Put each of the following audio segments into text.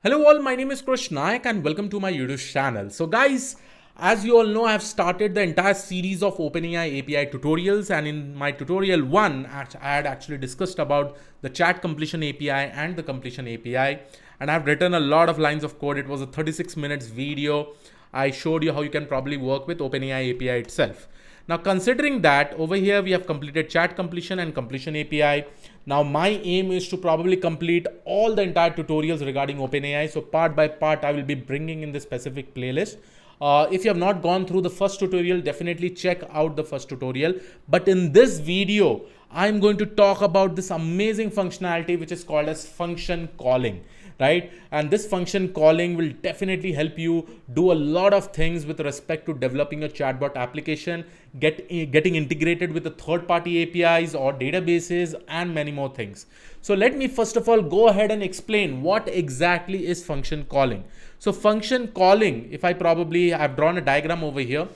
Hello all, my name is Krish Naik and welcome to my YouTube channel. So guys, as you all know, I have started the entire series of OpenAI API tutorials, and in my tutorial 1, I had actually discussed about the chat completion API and the completion API, and I've written a lot of lines of code. It was a 36 minutes video. I showed you how you can probably work with OpenAI API itself. Now, considering that over here we have completed chat completion and completion API. Now my aim is to probably complete all the entire tutorials regarding OpenAI. So part by part, I will be bringing in this specific playlist. If you have not gone through the first tutorial, definitely check out the first tutorial. But in this video, I'm going to talk about this amazing functionality which is called as function calling, right? And this function calling will definitely help you do a lot of things with respect to developing a chatbot application, getting integrated with the third-party APIs or databases, and many more things. So let me first of all go ahead and explain what exactly is function calling. So function calling, if I've drawn a diagram over here.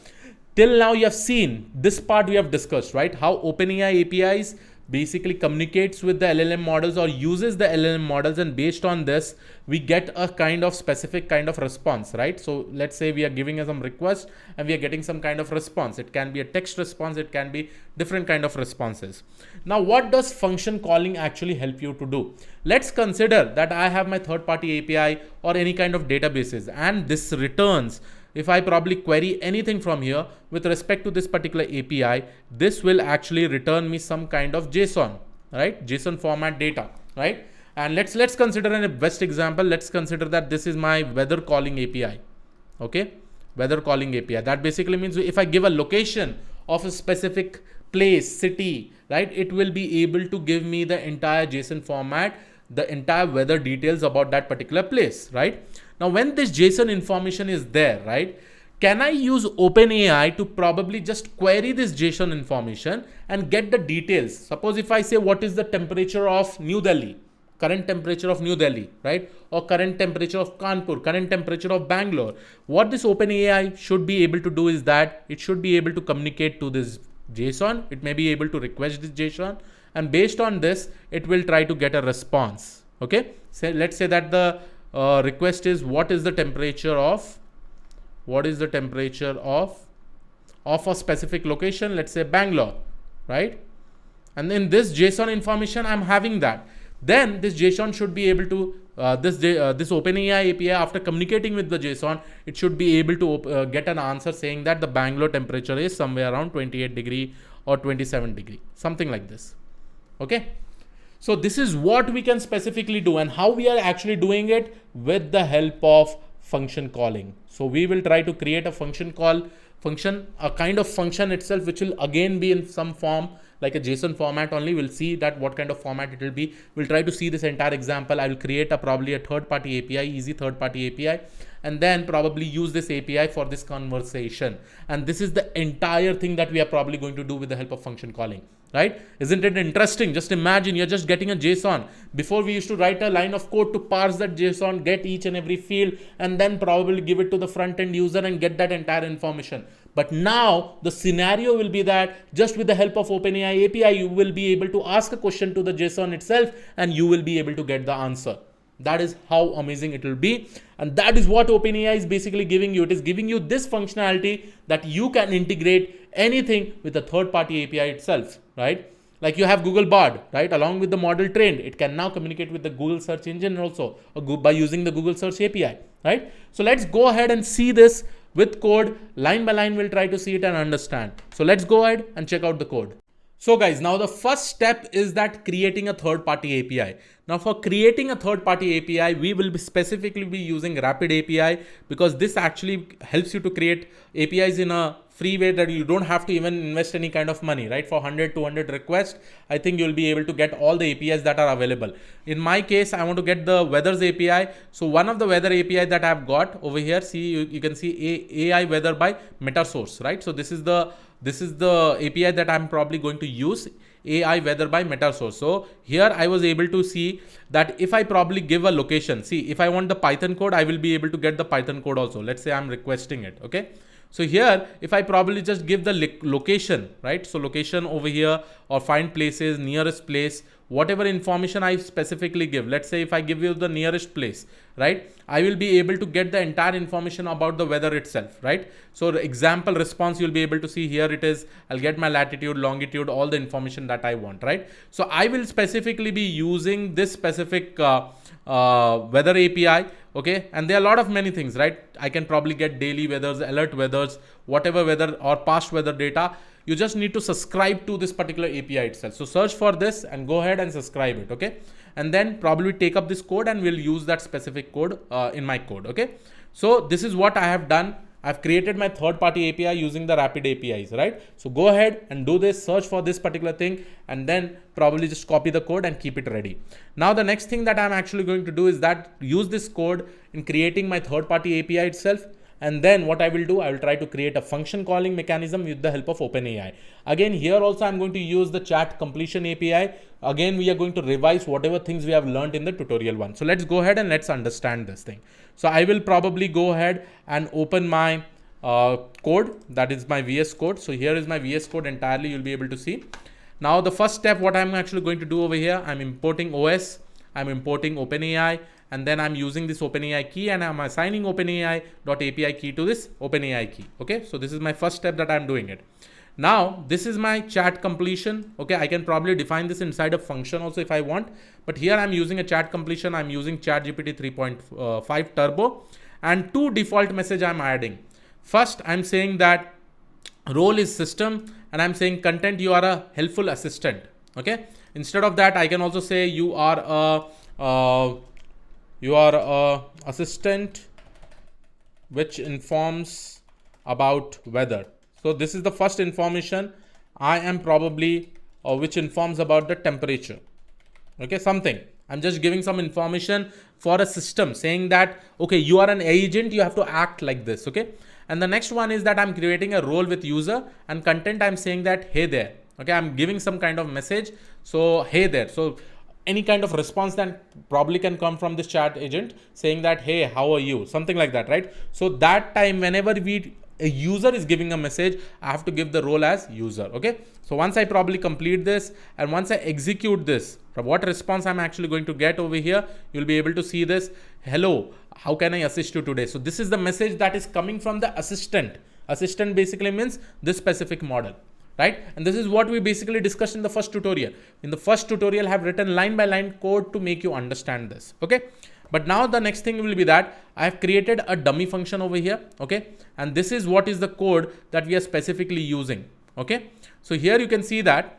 Till now you have seen this part we have discussed, right? How OpenAI APIs basically communicates with the LLM models or uses the LLM models, and based on this we get a kind of specific kind of response, right? So let's say we are giving some request and we are getting some kind of response. It can be a text response, it can be different kind of responses. Now what does function calling actually help you to do? Let's consider that I have my third-party API or any kind of databases, and this returns, if I probably query anything from here with respect to this particular API, this will actually return me some kind of JSON, right? JSON format data, right? And let's consider a best example. Let's consider that this is my weather calling API, okay? Weather calling API. That basically means if I give a location of a specific place, city, right? It will be able to give me the entire JSON format, the entire weather details about that particular place, right? Now, when this JSON information is there, right, can I use OpenAI to probably just query this JSON information and get the details? Suppose if I say what is the temperature of New Delhi, current temperature of New Delhi, right? Or current temperature of Kanpur, current temperature of Bangalore. What this OpenAI should be able to do is that it should be able to communicate to this JSON. It may be able to request this JSON, and based on this, it will try to get a response. Okay. So let's say that the request is what is the temperature of a specific location, let's say Bangalore, right? And in this JSON information, I'm having that. Then this JSON should be able to this OpenAI API, after communicating with the JSON, it should be able to get an answer saying that the Bangalore temperature is somewhere around 28 degree or 27 degree, something like this. Okay. So this is what we can specifically do, and how we are actually doing it with the help of function calling. So we will try to create a a kind of function itself, which will again be in some form like a JSON format only. We'll see that what kind of format it will be. We'll try to see this entire example. I will create probably a third-party API, easy third-party API, and then probably use this API for this conversation. And this is the entire thing that we are probably going to do with the help of function calling. Right? Isn't it interesting? Just imagine you're just getting a JSON. Before we used to write a line of code to parse that JSON, get each and every field, and then probably give it to the front end user and get that entire information. But now the scenario will be that just with the help of OpenAI API, you will be able to ask a question to the JSON itself and you will be able to get the answer. That is how amazing it will be. And that is what OpenAI is basically giving you. It is giving you this functionality that you can integrate anything with a third-party API itself, right? Like you have Google Bard, right? Along with the model trained, it can now communicate with the Google search engine also, or by using the Google search API, right? So let's go ahead and see this with code. Line by line, we'll try to see it and understand. So let's go ahead and check out the code. So guys, now the first step is that creating a third-party API. Now for creating a third-party API, we will specifically be using Rapid API, because this actually helps you to create APIs in a free way that you don't have to even invest any kind of money, right? For 100, 200 requests, I think you'll be able to get all the APIs that are available. In my case, I want to get the weathers API. So one of the weather API that I've got over here, see, you can see AI weather by MetaSource, right? So this is the API that I'm probably going to use, AI weather by MetaSource. So here I was able to see that if I probably give a location, see, if I want the Python code, I will be able to get the Python code also. Let's say I'm requesting it. Okay. So here, if I probably just give the location, right? So location over here, or find places, nearest place, whatever information I specifically give. Let's say if I give you the nearest place, right? I will be able to get the entire information about the weather itself, right? So the example response, you'll be able to see here it is, I'll get my latitude, longitude, all the information that I want, right? So I will specifically be using this specific weather API, okay? And there are a lot of many things, right? I can probably get daily weathers, alert weathers, whatever weather or past weather data. You just need to subscribe to this particular API itself. So search for this and go ahead and subscribe it, okay? And then probably take up this code and we'll use that specific code in my code, okay? So this is what I have done. I've created my third-party API using the rapid APIs, right? So go ahead and do this, search for this particular thing, and then probably just copy the code and keep it ready. Now, the next thing that I'm actually going to do is that use this code in creating my third-party API itself. And then what I will do, I will try to create a function calling mechanism with the help of OpenAI. Again, here also I'm going to use the chat completion API. Again, we are going to revise whatever things we have learned in the tutorial one. So let's go ahead and let's understand this thing. So I will probably go ahead and open my code, that is my VS code. So here is my VS code entirely, you'll be able to see. Now the first step, what I'm actually going to do over here, I'm importing OS, I'm importing OpenAI, and then I'm using this OpenAI key and I'm assigning OpenAI.API key to this OpenAI key. Okay, so this is my first step that I'm doing it. Now, this is my chat completion. Okay, I can probably define this inside a function also if I want, but here I'm using a chat completion. I'm using ChatGPT 3.5 Turbo, and two default message I'm adding. First, I'm saying that role is system, and I'm saying content, you are a helpful assistant. Okay, instead of that, I can also say you are a assistant which informs about weather. So this is the first information. I am probably which informs about the temperature. Okay, something. I'm just giving some information for a system saying that, okay, you are an agent, you have to act like this. Okay. And the next one is that I'm creating a role with user, and content, I'm saying that, hey there. Okay. I'm giving some kind of message. So, hey there. So any kind of response that probably can come from this chat agent saying that, hey, how are you? Something like that, right? So that time, whenever a user is giving a message, I have to give the role as user. Okay. So once I probably complete this and once I execute this, from what response I'm actually going to get over here, you'll be able to see this. Hello, how can I assist you today? So this is the message that is coming from the assistant. Assistant basically means this specific model, right? And this is what we basically discussed in the first tutorial. In the first tutorial, I have written line by line code to make you understand this. Okay. But now the next thing will be that I have created a dummy function over here. Okay. And this is what is the code that we are specifically using. Okay. So here you can see that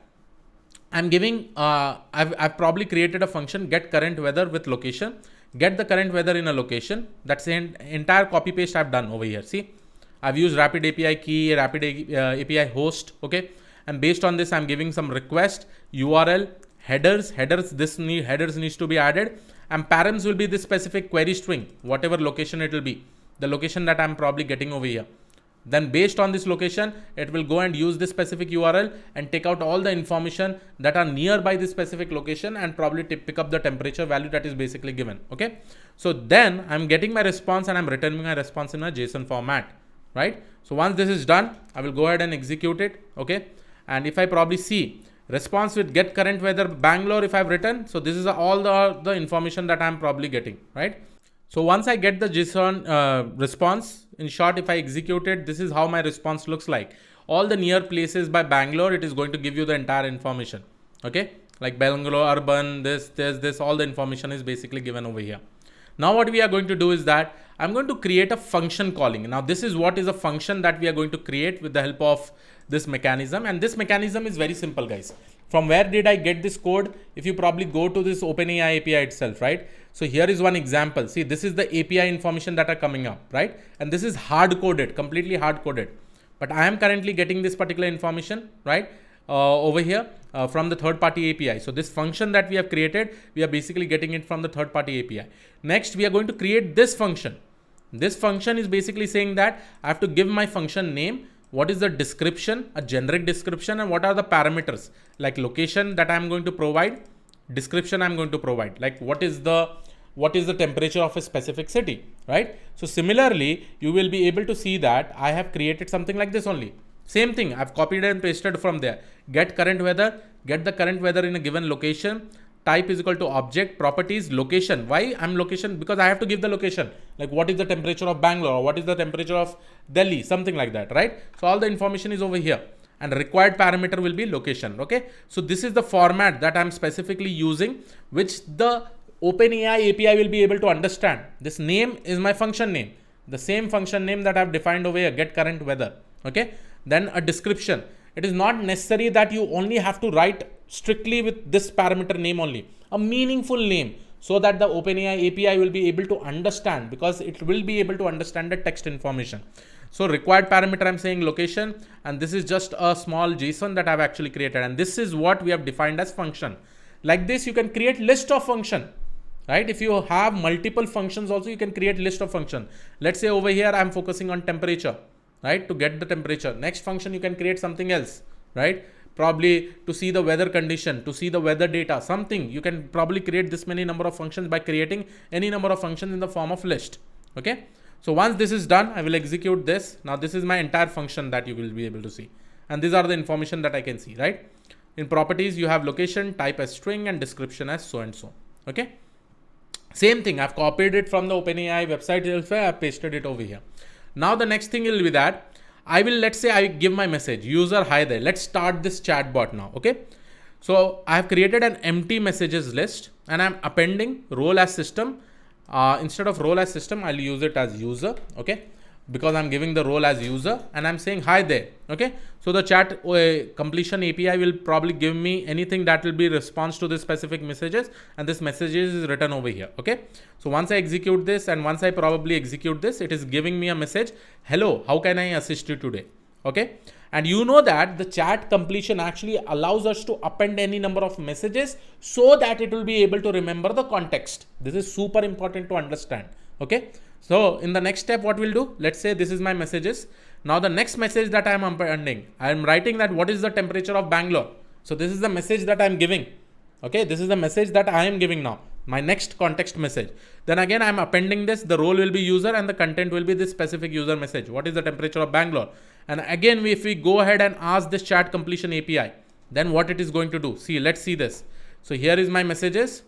I'm giving, I've probably created a function get current weather with location, get the current weather in a location. That's the entire copy paste I've done over here. See, I've used rapid API key, rapid API host. Okay. And based on this, I'm giving some request, URL, headers, headers needs to be added. And params will be this specific query string, whatever location it will be, the location that I'm probably getting over here. Then based on this location, it will go and use this specific URL and take out all the information that are nearby this specific location and probably pick up the temperature value that is basically given. Okay. So then I'm getting my response and I'm returning my response in a JSON format, right? So once this is done, I will go ahead and execute it. Okay. And if I probably see response with get current weather Bangalore, if I've written, so this is all the information that I'm probably getting, right? So once I get the JSON response, in short, if I execute it, this is how my response looks like. All the near places by Bangalore, it is going to give you the entire information. Okay. Like Bangalore, urban, this, all the information is basically given over here. Now what we are going to do is that I'm going to create a function calling. Now this is what is a function that we are going to create with the help of this mechanism. And this mechanism is very simple, guys. From where did I get this code? If you probably go to this OpenAI API itself, right? So here is one example. See, this is the API information that are coming up, right? And this is hard coded, completely hard coded. But I am currently getting this particular information, right? Over here from the third party API. So this function that we have created, we are basically getting it from the third party API. Next, we are going to create this function. This function is basically saying that I have to give my function name. What is the description, a generic description, and what are the parameters like location that I'm going to provide, description I'm going to provide, like what is the what is the temperature of a specific city, right? So similarly, you will be able to see that I have created something like this only. Same thing, I've copied and pasted from there. Get current weather, get the current weather in a given location. Type is equal to object, properties, location. Why I'm location? Because I have to give the location. Like what is the temperature of Bangalore, or what is the temperature of Delhi, something like that, right? So all the information is over here. And required parameter will be location, okay? So this is the format that I'm specifically using, which the OpenAI API will be able to understand. This name is my function name. The same function name that I've defined over here, get current weather, okay? Then a description. It is not necessary that you only have to write strictly with this parameter name only. A meaningful name, so that the OpenAI API will be able to understand, because it will be able to understand the text information. So required parameter, I'm saying location, and this is just a small JSON that I've actually created. And this is what we have defined as function. Like this, you can create list of function, right? If you have multiple functions also, you can create list of function. Let's say over here, I'm focusing on temperature, right? To get the temperature. Next function, you can create something else, right? Probably to see the weather condition, to see the weather data, something. You can probably create this many number of functions by creating any number of functions in the form of list, okay? So once this is done, I will execute this. Now this is my entire function that you will be able to see. And these are the information that I can see, right? In properties, you have location, type as string, and description as so and so, okay? Same thing, I've copied it from the OpenAI website elsewhere, I've pasted it over here. Now the next thing will be that I will, let's say I give my message, user, hi there. Let's start this chatbot now, okay? So I have created an empty messages list, and I'm appending role as system. Instead of role as system, I'll use it as user, okay? Because I'm giving the role as user, and I'm saying hi there, okay? So the chat completion API will probably give me anything that will be response to this specific messages, and this messages is written over here, okay? So once I execute this, and once I probably execute this, it is giving me a message, hello, how can I assist you today, okay? And you know that the chat completion actually allows us to append any number of messages so that it will be able to remember the context. This is super important to understand, okay? So in the next step, what we'll do, let's say this is my messages. Now the next message that I am appending, I am writing that what is the temperature of Bangalore. So this is the message that I am giving. Okay, this is the message that I am giving now. My next context message. Then again, I am appending this. The role will be user and the content will be this specific user message. What is the temperature of Bangalore? And again, if we go ahead and ask this chat completion API, then what it is going to do? See, let's see this. So here is my messages.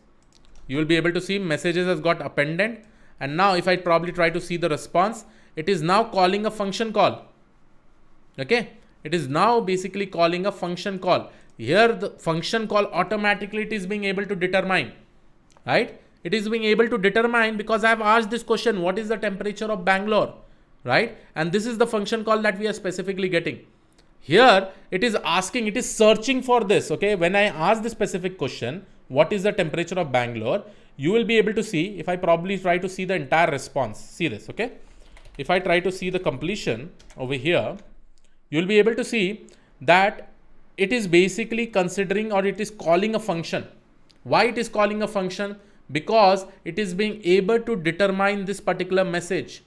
You will be able to see messages has got appended. And now if I probably try to see the response, it is now calling a function call. Okay. It is now basically calling a function call. Here the function call automatically it is being able to determine, right? It is being able to determine because I have asked this question, what is the temperature of Bangalore, right? And this is the function call that we are specifically getting. Here it is asking, it is searching for this. Okay. When I ask the specific question, what is the temperature of Bangalore? You will be able to see, if I probably try to see the entire response, see this, okay? If I try to see the completion over here, you will be able to see that it is basically considering or it is calling a function. Why it is calling a function? Because it is being able to determine this particular message.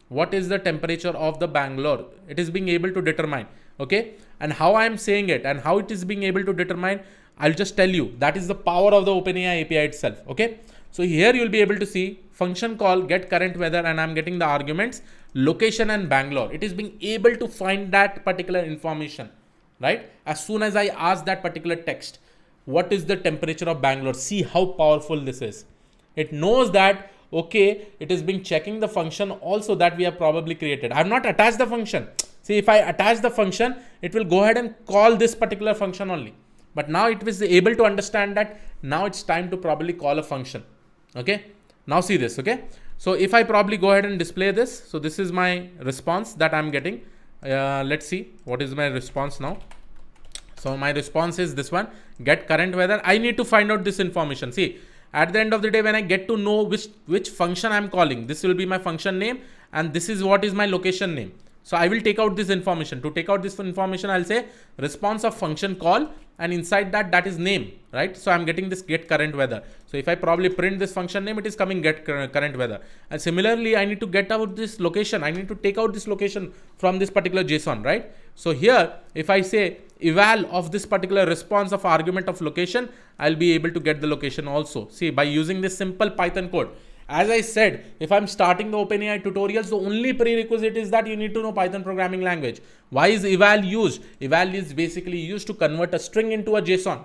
What is the temperature of the Bangalore? It is being able to determine, okay? And how I am saying it and how it is being able to determine, I'll just tell you. That is the power of the OpenAI API itself, okay? So here you'll be able to see function call get current weather and I'm getting the arguments location and Bangalore. It is being able to find that particular information, right? As soon as I ask that particular text, what is the temperature of Bangalore? See how powerful this is. It knows that, okay, it is being checking the function also that we have probably created. I have not attached the function. See, if I attach the function, it will go ahead and call this particular function only. But now it was able to understand that now it's time to probably call a function. Okay, now see this, okay? So if I probably go ahead and display this, so this is my response that I'm getting. Let's see, what is my response now? So my response is this one, get current weather. I need to find out this information. See, at the end of the day, when I get to know which function I'm calling, this will be my function name and this is what is my location name. So I will take out this information. To take out this information, I'll say response of function call and inside that is name, right? So I'm getting this get current weather. So if I probably print this function name, it is coming get current weather. And similarly, I need to get out this location. I need to take out this location from this particular JSON, right? So here, if I say eval of this particular response of argument of location, I'll be able to get the location also. See, by using this simple Python code, As I said, if I'm starting the OpenAI tutorials, the only prerequisite is that you need to know Python programming language. Why is eval used? Eval is basically used to convert a string into a JSON,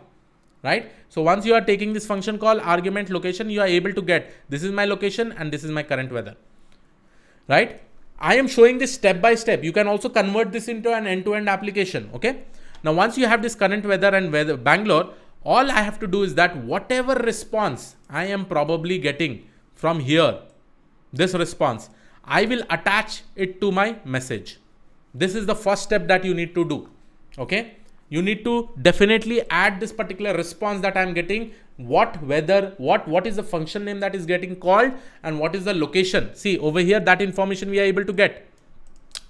right? So once you are taking this function call argument location, you are able to get this is my location and this is my current weather, right? I am showing this step by step. You can also convert this into an end-to-end application. Okay. Now, once you have this current weather and weather Bangalore, all I have to do is that whatever response I am probably getting from here, this response, I will attach it to my message. This is the first step that you need to do. Okay. You need to definitely add this particular response that I'm getting. What weather, what is the function name that is getting called, and what is the location. See over here, that information we are able to get.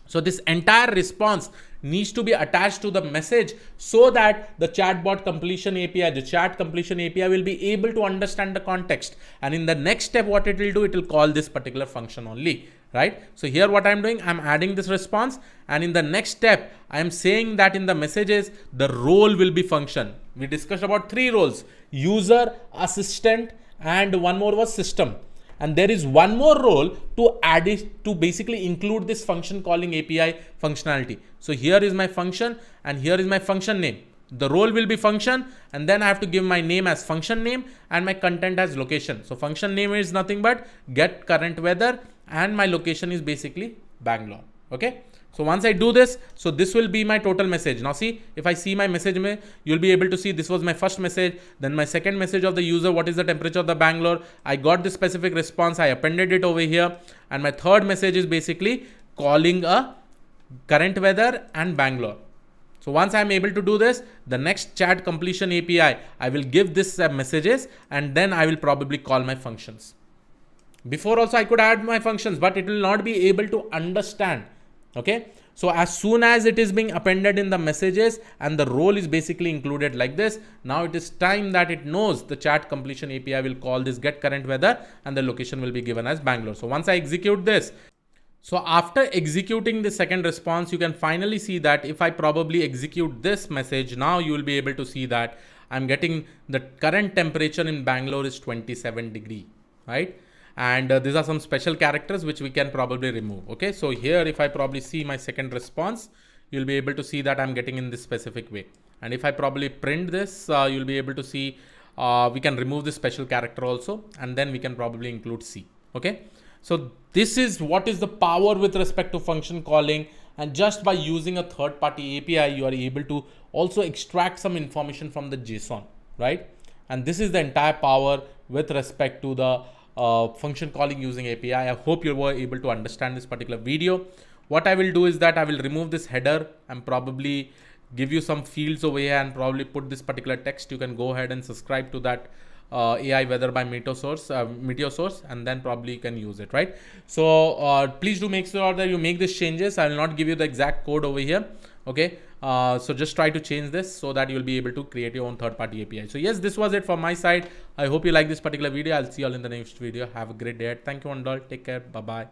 So this entire response needs to be attached to the message so that the chatbot completion API, the chat completion API will be able to understand the context. And in the next step, what it will do, it will call this particular function only, right? So here what I'm doing, I'm adding this response. And in the next step, I am saying that in the messages, the role will be function. We discussed about 3 roles: user, assistant, and one more was system. And there is one more role to add it, to basically include this function calling API functionality. So here is my function and here is my function name. The role will be function, and then I have to give my name as function name and my content as location. So function name is nothing but get current weather, and my location is basically Bangalore. Okay. So once I do this, so this will be my total message. Now see, if I see my message, you'll be able to see this was my first message, then my second message of the user, what is the temperature of the Bangalore. I got this specific response, I appended it over here, and my third message is basically calling a current weather and Bangalore. So once I'm able to do this, the next chat completion API, I will give this messages, and then I will probably call my functions. Before also I could add my functions, but it will not be able to understand. Okay. So as soon as it is being appended in the messages and the role is basically included like this, now it is time that it knows the chat completion API will call this get current weather, and the location will be given as Bangalore. So once I execute this, so after executing the second response, you can finally see that if I probably execute this message, now you will be able to see that I'm getting the current temperature in Bangalore is 27 degree, right? And these are some special characters which we can probably remove. Okay. So here, if I probably see my second response, you'll be able to see that I'm getting in this specific way. And if I probably print this, you'll be able to see, we can remove this special character also, and then we can probably include C. Okay. So this is what is the power with respect to function calling. And just by using a third party API, you are able to also extract some information from the JSON, right? And this is the entire power with respect to the function calling using API. I hope you were able to understand this particular video. What I will do is that I will remove this header and probably give you some fields over here and probably put this particular text. You can go ahead and subscribe to that AI weather by Meteor Source, and then probably you can use it, right? So please do make sure that you make these changes. I will not give you the exact code over here. Okay. So just try to change this so that you'll be able to create your own third-party API. So yes, this was it from my side. I hope you like this particular video. I'll see you all in the next video. Have a great day. Thank you and all. Take care. Bye-bye.